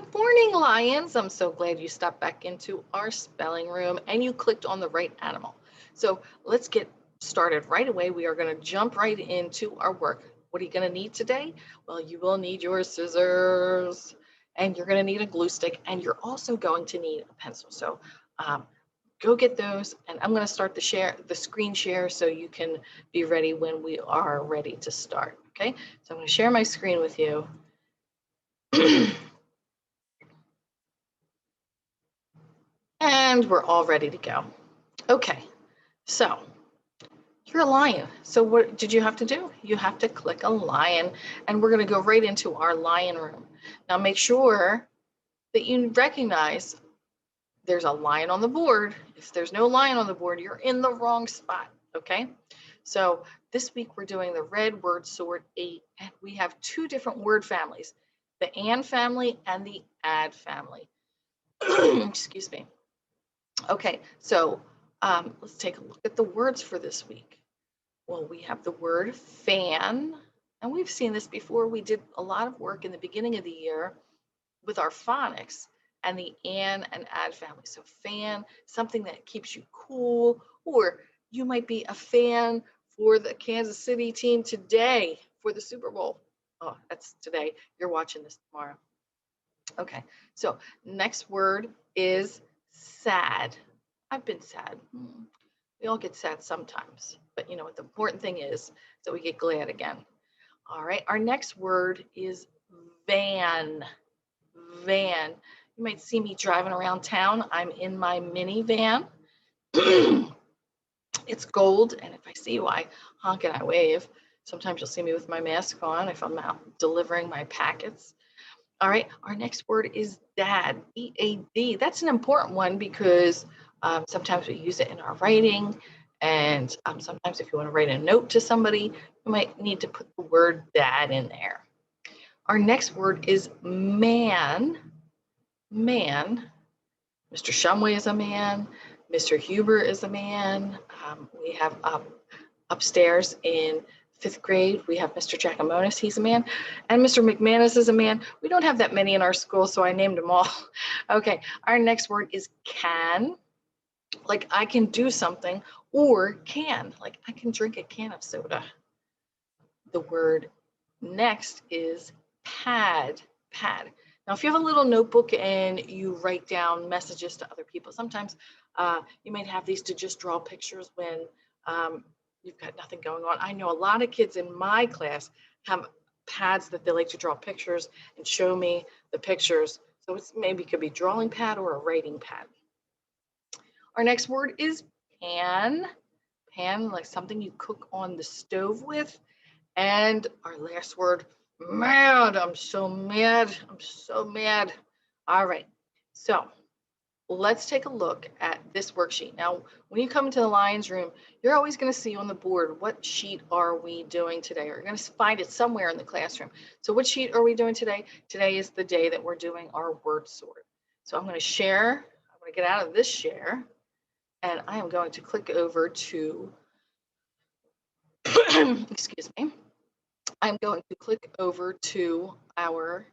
Good morning, Lions. I'm so glad you stopped back into our spelling room and you clicked on the right animal. So let's get started right away. We are going to jump right into our work. What are you going to need today? Well, you will need your scissors and you're going to need a glue stick and you're also going to need a pencil. So go get those and I'm going to start the screen share so you can be ready when we are ready to start. Okay, so I'm going to share my screen with you. And we're all ready to go. Okay, so you're a lion. So what did you have to do? You have to click a lion, and we're going to go right into our lion room. Now make sure that you recognize there's a lion on the board. If there's no lion on the board, you're in the wrong spot, okay? So this week we're doing the red word sort 8, and we have two different word families, the and family and the add family. Excuse me. Okay, so let's take a look at the words for this week. Well, we have the word fan, and we've seen this before. We did a lot of work in the beginning of the year with our phonics and the and add family. So fan, something that keeps you cool, or you might be a fan for the Kansas City team today for the Super Bowl. Oh, that's today. You're watching this tomorrow. Okay, so next word is sad. I've been sad. We all get sad sometimes, but you know what the important thing is that we get glad again. All right, our next word is van. Van. You might see me driving around town. I'm in my minivan. It's gold, and if I see you, I honk and I wave. Sometimes you'll see me with my mask on if I'm out delivering my packets. All right, our next word is dad, D-A-D. That's an important one because sometimes we use it in our writing. And sometimes if you want to write a note to somebody, you might need to put the word dad in there. Our next word is man. Man. Mr. Shumway is a man. Mr. Huber is a man. We have upstairs in 5th grade, we have Mr. Giacomonis, he's a man, and Mr. McManus is a man. We don't have that many in our school, so I named them all. Okay, our next word is can, like I can do something, or can, like I can drink a can of soda. The word next is pad, pad. Now, if you have a little notebook and you write down messages to other people, sometimes you might have these to just draw pictures when you've got nothing going on. I know a lot of kids in my class have pads that they like to draw pictures and show me the pictures. So it's maybe it could be drawing pad or a writing pad. Our next word is pan. Pan, like something you cook on the stove with. And our last word, mad. I'm so mad. I'm so mad. All right. So let's take a look at this worksheet. Now, when you come into the Lions room, you're always going to see on the board, what sheet are we doing today? You're going to find it somewhere in the classroom. So what sheet are we doing today? Today is the day that we're doing our word sort. So I'm going to share. I'm going to get out of this share. And I am going to click over to, excuse me. I'm going to click over to our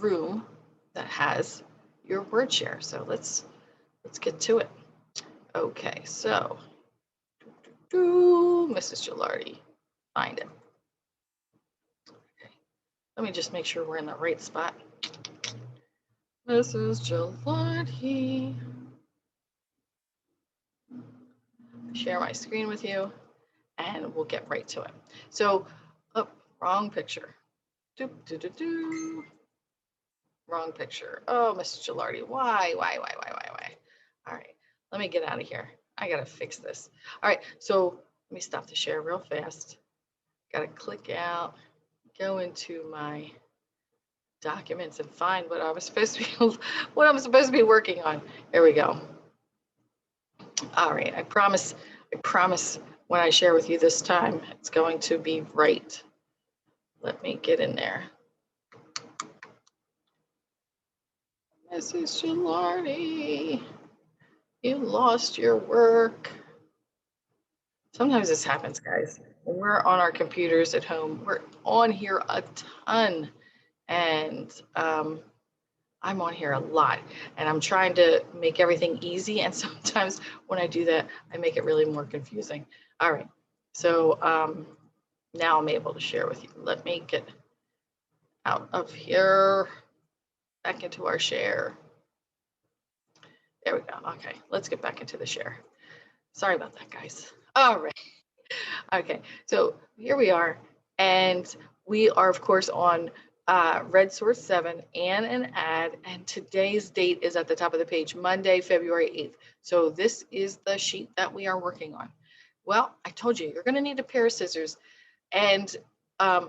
room that has your word share. So let's get to it. Okay, so Mrs. Gilardi, find it. Okay, let me just make sure we're in the right spot. Mrs. Gilardi. Share my screen with you, and we'll get right to it. So, oh, wrong picture. Wrong picture. Oh, Mrs. Gilardi, why? All right, let me get out of here. I gotta fix this. All right, so let me stop the share real fast. Gotta click out, go into my documents and find what I was supposed to be, what I'm supposed to be working on. Here we go. All right, I promise when I share with you this time, it's going to be right. Let me get in there. Mrs. Gilardi, you lost your work. Sometimes this happens, guys. we're on our computers at home. We're on here a ton. And I'm on here a lot. And I'm trying to make everything easy. And sometimes when I do that, I make it really more confusing. All right. So now I'm able to share with you. Let me get out of here, back into our share. There we go. Okay, let's get back into the share. Sorry about that, guys. All right. Okay, so here we are, and we are, of course, on Red Source 7 and an ad, and today's date is at the top of the page, Monday, February 8th. So this is the sheet that we are working on. Well, I told you, you're going to need a pair of scissors, and I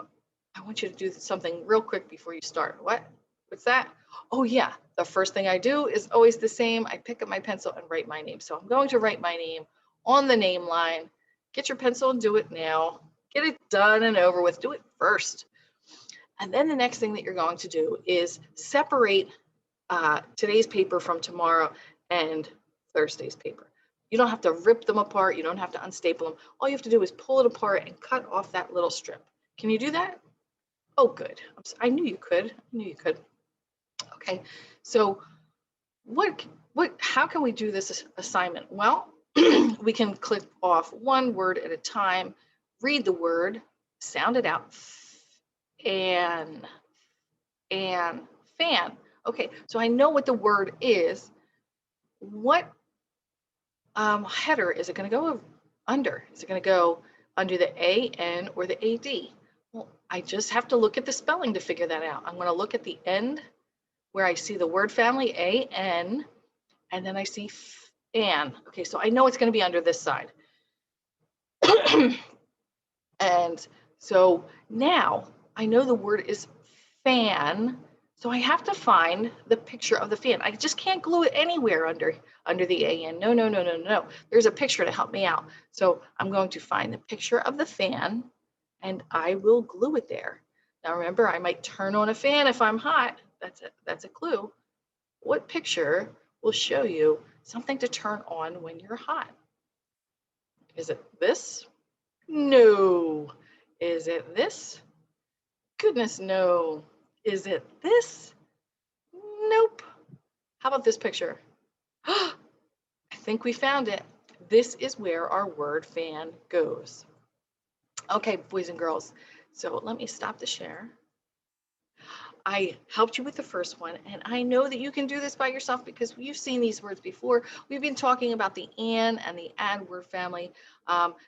want you to do something real quick before you start. What's that? Oh yeah, the first thing I do is always the same. I pick up my pencil and write my name. So I'm going to write my name on the name line. Get your pencil and do it now. Get it done and over with. Do it first. And then the next thing that you're going to do is separate today's paper from tomorrow and Thursday's paper. You don't have to rip them apart. You don't have to unstaple them. All you have to do is pull it apart and cut off that little strip. Can you do that? Oh, good. I knew you could. I knew you could. Okay. So how can we do this assignment? Well, we can click off one word at a time, read the word, sound it out, and fan. Okay, so I know what the word is. What header is it going to go under? Is it going to go under the AN or the AD? Well, I just have to look at the spelling to figure that out. I'm going to look at the end where I see the word family, AN, and then I see fan. Okay, so I know it's going to be under this side. And so now I know the word is fan, so I have to find the picture of the fan. I just can't glue it anywhere under the AN. No, no, no, no, no. There's a picture to help me out. So I'm going to find the picture of the fan and I will glue it there. Now remember, I might turn on a fan if I'm hot. That's a clue. What picture will show you something to turn on when you're hot? Is it this? No. Is it this? Goodness, no. Is it this? Nope. How about this picture? I think we found it. This is where our word fan goes. Okay, boys and girls. So let me stop the share. I helped you with the first one, and I know that you can do this by yourself because you've seen these words before. We've been talking about the and the add word family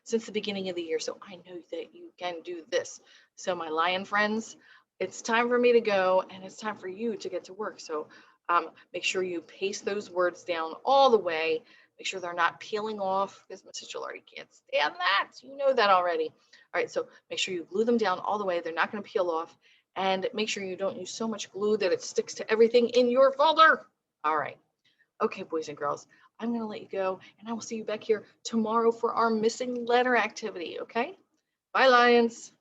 since the beginning of the year, so I know that you can do this. So my lion friends, it's time for me to go, and it's time for you to get to work. So make sure you paste those words down all the way. Make sure they're not peeling off because Mrs. Gilardi can't stand that. You know that already. All right, so make sure you glue them down all the way. They're not going to peel off. And make sure you don't use so much glue that it sticks to everything in your folder. All right. Okay, boys and girls, I'm going to let you go, and I will see you back here tomorrow for our missing letter activity, okay? Bye, Lions.